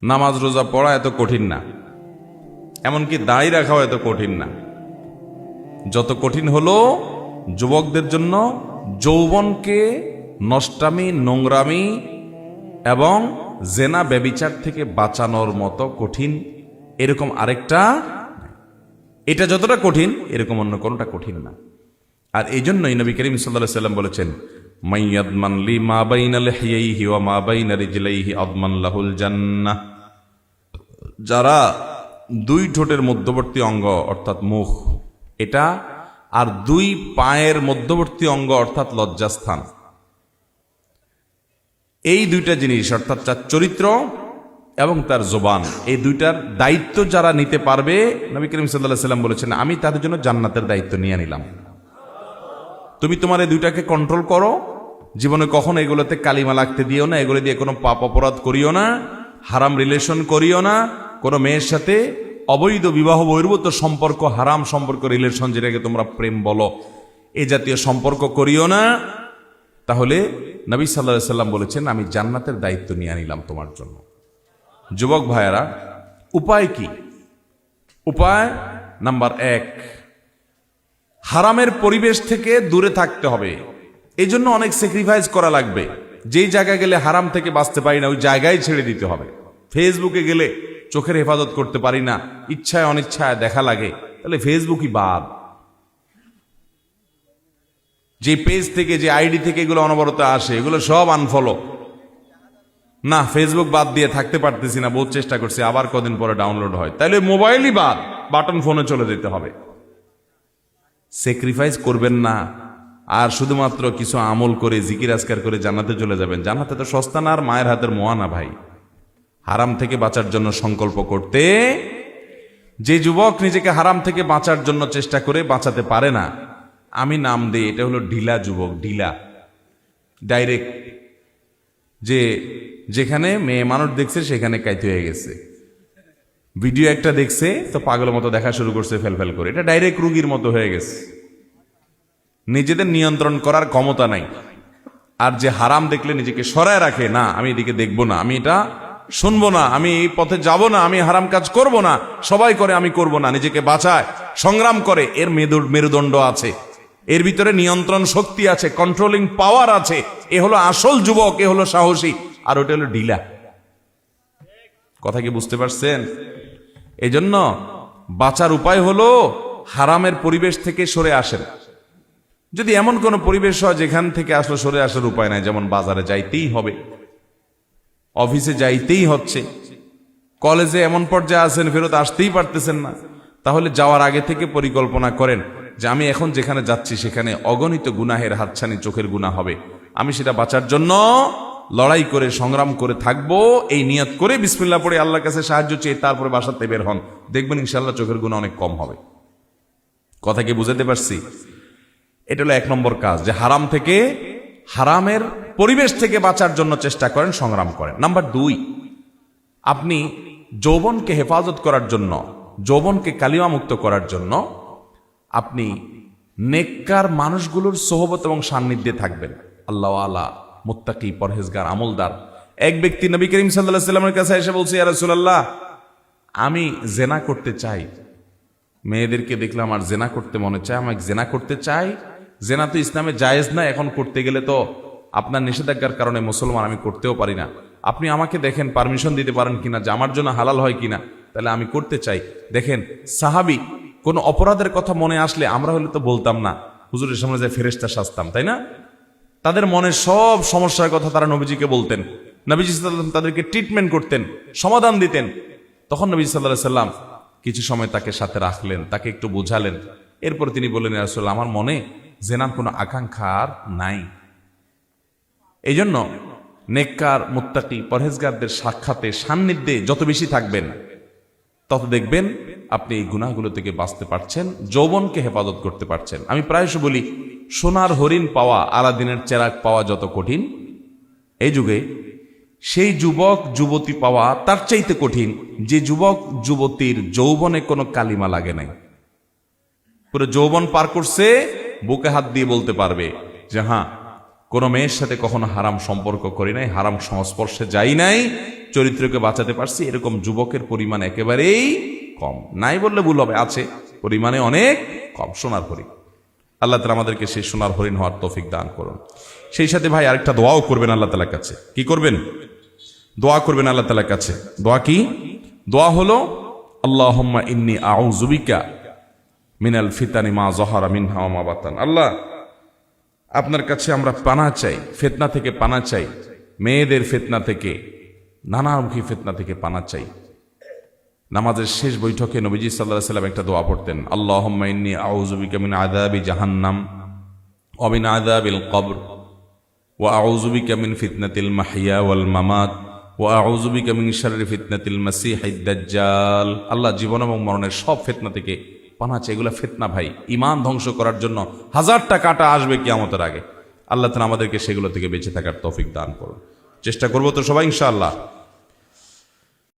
নামাজ রোজা পড়া এত কঠিন না, এমনকি দাড়ি রাখাও এত কঠিন না। যত কঠিন হলো যুবকদের জন্য যৌবনকে নষ্টামি, নোংরামি এবং জেনা ব্যভিচার থেকে বাঁচানোর মতো কঠিন এরকম আরেকটা, এটা যতটা কঠিন এরকম অন্য কোনটা কঠিন না। আর এই জন্যই নবী করিম সাল্লাল্লাহু আলাইহি সাল্লাম বলেছেন, মাইয়াদমান লি মা বাইনা লিহিয়াইহি ওয়া মা বাইনা রিজলাইহি আদমান লাহুল জান্নাহ। যারা দুই ঠোঁটের মধ্যবর্তী অঙ্গ অর্থাৎ মুখ এটা আর দুই পায়ের মধ্যবর্তী অঙ্গ অর্থাৎ লজ্জাস্থান, এই দুইটা জিনিস অর্থাৎ তার চরিত্র এবং তার জবান, এই দুইটার দায়িত্ব যারা নিতে পারবে, নবী করিম সাল্লাল্লাহু আলাইহি সাল্লাম বলেছেন, আমি তাদের জন্য জান্নাতের দায়িত্ব নিয়ে নিলাম। তুমি তোমার এই দুইটাকে কন্ট্রোল করো, জীবনে কখনো এগুলোতে কালিমা লাগতে দিও না, এগুলো দিয়ে কোনো পাপ অপরাধ করিও না, হারাম রিলেশন করিও না, কোনো মেয়ের সাথে অবৈধ বিবাহ বহির্ভূত সম্পর্ক, হারাম সম্পর্ক, রিলেশন যেটাকে তোমরা প্রেম বলো, এই জাতীয় সম্পর্ক করিও না। তাহলে নবী সাল্লাল্লাহু আলাইহি সাল্লাম বলেছেন, আমি জান্নাতের দায়িত্ব নিয়ে নিলাম তোমার জন্য। যুবক ভাইয়েরা, উপায় কি? উপায় নাম্বার 1, হারামের পরিবেশ থেকে দূরে থাকতে হবে। এই জন্য অনেক স্যাক্রিফাইস করা লাগবে। যেই জায়গায় গেলে হারাম থেকে বাঁচতে পারি না ওই জায়গায় ছেড়ে দিতে হবে। ফেসবুকে গেলে চোখের হেফাজত করতে পারি না, ইচ্ছায় অনিচ্ছায় দেখা লাগে, তাহলে ফেসবুকই বাদ। যে পেজ থেকে, যে আইডি থেকে এগুলো অনবরত আসে, এগুলো সব আনফলো। না, ফেসবুক বাদ দিয়ে থাকতে পারতেছি না, বহুত চেষ্টা করছি, আবার কদিন পরে ডাউনলোড হয়, তাহলে মোবাইলই বাদ, বাটন ফোনে চলে যেতে হবে। স্যাক্রিফাইস করবেন না আর শুধুমাত্র কিছু আমল করে জিকির আজকার করে জান্নাতে চলে যাবেন। জান্নাতে তো সস্তা না আর মায়ের হাতের মোয়া না ভাই। হারাম থেকে বাঁচার জন্য সংকল্প করতে, যে যুবক নিজেকে হারাম থেকে বাঁচার জন্য চেষ্টা করে বাঁচাতে পারে না, আমি নাম দিই এটা হলো ঢিলা যুবক। ঢিলা ডাইরেক্ট, যে যেখানে মেয়ে মানুষ দেখছে সেখানে কাইতে হয়ে গেছে, ভিডিও একটা দেখছে তো পাগলের মতো দেখা শুরু করছে ফেলফেল করে, এটা ডাইরেক্ট রুগীর মতো হয়ে গেছে। নিজেদের নিয়ন্ত্রণ করার ক্ষমতা নাই। আর যে হারাম দেখলে নিজেকে সরায় রাখে, না আমি এদিকে দেখবো না, আমি এটা শুনবো না, আমি এই পথে যাব না, আমি হারাম কাজ করব না, সবাই করে আমি করব না, নিজেকে বাঁচায়, সংগ্রাম করে, এর মেরুদণ্ড আছে, এর ভিতরে নিয়ন্ত্রণ শক্তি আছে, কন্ট্রোলিং পাওয়ার আছে। এ হলো আসল যুবক, এ হলো সাহসী, আর ওটা হলো ঢিলা। কথা কি বুঝতে পারছেন? এই জন্য বাঁচার উপায় হলো হারামের পরিবেশ থেকে সরে আসেন। যদি এমন কোন পরিবেশ হয় যেখান থেকে আসলে সরে আসার উপায় নাই, যেমন বাজারে যাইতেই হবে, অফিসে যাইতেই হচ্ছে, কলেজে এমন পর্যায়ে আছেন ফেরত আসতেই পারতেছেন না, তাহলে যাওয়ার আগে থেকে পরিকল্পনা করেন যে আমি এখন যেখানে যাচ্ছি সেখানে অগণিত গুনাহের হাতছানি, চোখের গুনাহ হবে, আমি সেটা বাঁচার জন্য লড়াই করে সংগ্রাম করে থাকবো, এই নিয়ত করে বিসমিল্লাহ পড়ে আল্লাহর কাছে সাহায্য চেয়ে তারপরে বাসাতে বের হন, দেখবেন ইনশাআল্লাহ চোখের গুনাহ অনেক কম হবে। কথা কি বুঝাতে পারছি? এটা হলো 1 নম্বর কাজ, যে হারাম থেকে, হারামের পরিবেশ থেকে বাঁচার জন্য চেষ্টা করেন, সংগ্রাম করেন। নাম্বার 2, আপনি যৌবনকে হেফাজত করার জন্য, যৌবনকে কালিমা মুক্ত করার জন্য আপনি নেককার মানুষগুলোর সোহবত এবং সান্নিধ্যে থাকবেন। আল্লাহ ওয়ালা, মুত্তাকি, পরহেজগার, আমলদার। এক ব্যক্তি নবী করিম সাল্লাল্লাহু আলাইহি ওয়াসাল্লামের কাছে এসে বলছে, ইয়া রাসূলুল্লাহ, আমি জেনা করতে চাই, মেয়েদেরকে দেখলাম আর জেনা করতে মনে চায়, আমি জেনা করতে চাই। জেনা তো ইসলামে জায়েজ না, এখন করতে গেলে তো আপনার নিষেধাজ্ঞার কারণে মুসলমান, আমি করতেও পারি না, আপনি আমাকে দেখেন পারমিশন দিতে পারেন কিনা, যে আমার জন্য হালাল হয় কিনা, তাহলে আমি করতে চাই। দেখেন সাহাবী কোন অপরাধের কথা মনে আসলে আমরা হলে তো বলতাম না, হুজুরের সামনে যে ফেরেশতা সাজতাম, তাই না? তাদের মনের সব সমস্যার কথা তারা নবীজিকে বলতেন, নবীজি সাল্লাল্লাহু আলাইহি ওয়াসাল্লাম তাদেরকে ট্রিটমেন্ট করতেন, সমাধান দিতেন। তখন নবী সাল্লাল্লাহু আলাইহি ওয়াসাল্লাম কিছু সময় তাকে সাথে রাখলেন, তাকে একটু বোঝালেন, এরপর তিনি বললেন, ইয়া রাসূলুল্লাহ, আমার মনে জেনার কোনো আকাঙ্ক্ষা আর নাই। এই জন্য নেককার, মুত্তাকি, পরহেজগারদের সাক্ষাতে, সান্নিধ্যে যত বেশি থাকবেন তত দেখবেন আপনি এই গুনাহগুলো থেকে বাঁচতে পারছেন, যৌবনকে হেফাজত করতে পারছেন। আমি প্রায়শ বলি, সোনার হরিণ পাওয়া, আলাদিনের চেরাগ পাওয়া যত কঠিন এই যুগে, সেই যুবক যুবতী পাওয়া তার চাইতে কঠিন যে যুবক যুবতীর যৌবনে কোনো কালিমা লাগে নাই, পুরো যৌবন পার করছে, বুকে হাত দিয়ে বলতে পারবে যে হ্যাঁ, কোনো মেয়ের সাথে কখনো হারাম সম্পর্ক করি নাই, হারাম সংস্পর্শে যাই নাই, চরিত্রকে বাঁচাতে পারছি, এরকম যুবকের পরিমাণ একেবারেই কম। নাই বললে ভুল হবে, আছে, পরিমাণে অনেক কম সোনার হরিণ। আল্লাহ তাআলা আমাদেরকে সেই সোনার হরিণ হওয়ার তৌফিক দান করুন। সেই সাথে ভাই আরেকটা দোয়াও করবেন আল্লাহ তাআলার কাছে। কি করবেন? দোয়া করবেন আল্লাহ তাআলার কাছে। দোয়া কি? দোয়া হলো আল্লাহুম্মা ইন্নী আউযু বিকা মিনাল ফিতানি মা যাহারা মিনহা ওয়া মা বাতান। আল্লাহ, আপনার কাছে আমরা পানা চাই, ফিতনা থেকে পানা চাই, মেয়েদের ফিতনা থেকে, নানামুখী ফিতনা থেকে পানা চাই। নামাজের শেষ বৈঠকে নবীজি সাল্লাল্লাহু আলাইহি ওয়াসাল্লাম একটা দোয়া পড়তেন, আল্লাহুম্মা ইন্নী আউযু বিকা মিন আযাবি জাহান্নাম ওয়া মিন আযাবিল কবর ওয়া আউযু বিকা মিন ফিতনাতিল মাহইয়া ওয়াল মামাত ওয়া আউযু বিকা মিন শাররি ফিতনাতিল মাসীহিদ দাজ্জাল। আল্লাহ, জীবন এবং মরণের সব ফিতনা থেকে পানা চাই। এগুলা ফিতনা ভাই, ঈমান ধ্বংস করার জন্য হাজারটা কাঁটা আসবে কিয়ামতের আগে। আল্লাহ তাআলা আমাদেরকে সেগুলো থেকে বেঁচে থাকার তৌফিক দান করুন। চেষ্টা করব তো সবাই ইনশাআল্লাহ।